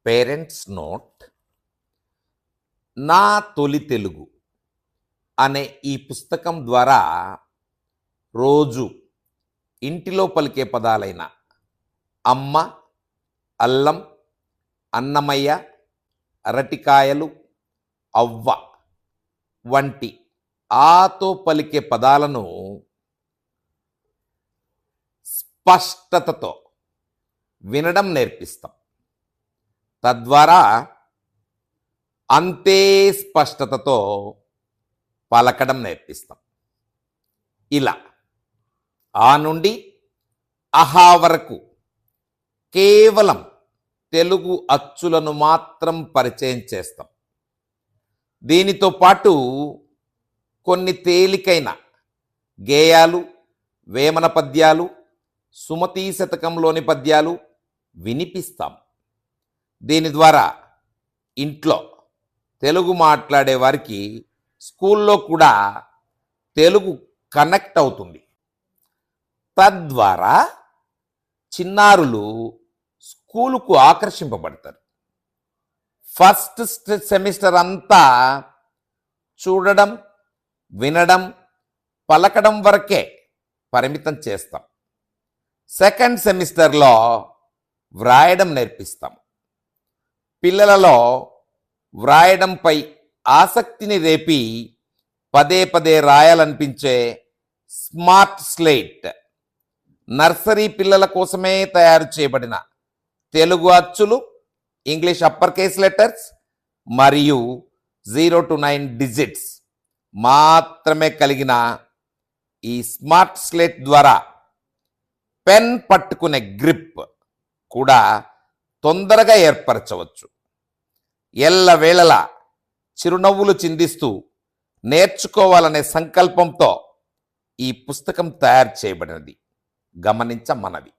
Parents note నా తొలి తెలుగు అనే ఈ పుస్తకం ద్వారా రోజు ఇంటిలో పలికే పదాలైన అమ్మ, అల్లం, అన్నమయ్య, అరటికాయలు, అవ్వ వంటి ఆతో పలికే పదాలను స్పష్టతతో వినడం నేర్పిస్తాం. తద్వారా అంతే స్పష్టతతో పలకడం నేర్పిస్తాం. ఇలా ఆ నుండి అహా వరకు కేవలం తెలుగు అచ్చులను మాత్రం పరిచయం చేస్తాం. దీనితో పాటు కొన్ని తేలికైన గేయాలు, వేమన పద్యాలు, సుమతీ శతకంలోని పద్యాలు వినిపిస్తాం. దీని ద్వారా ఇంట్లో తెలుగు మాట్లాడే వారికి స్కూల్లో కూడా తెలుగు కనెక్ట్ అవుతుంది. తద్వారా చిన్నారులు స్కూలుకు ఆకర్షింపబడతారు. ఫస్ట్ సెమిస్టర్ అంతా చూడడం, వినడం, పలకడం వరకే పరిమితం చేస్తాం. సెకండ్ సెమిస్టర్లో వ్రాయడం నేర్పిస్తాం. పిల్లలలో వ్రాయడంపై ఆసక్తిని రేపి పదే పదే రాయాలనిపించే స్మార్ట్ స్లేట్, నర్సరీ పిల్లల కోసమే తయారు చేయబడిన తెలుగు అచ్చులు, ఇంగ్లీష్ అప్పర్ కేస్ లెటర్స్ మరియు 0 to 9 డిజిట్స్ మాత్రమే కలిగిన ఈ స్మార్ట్ స్లేట్ ద్వారా పెన్ పట్టుకునే గ్రిప్ కూడా తొందరగా ఏర్పరచవచ్చు. ఎల్లవేళలా చిరునవ్వులు చిందిస్తూ నేర్చుకోవాలనే సంకల్పంతో ఈ పుస్తకం తయారు చేయబడినది గమనించమన్నది.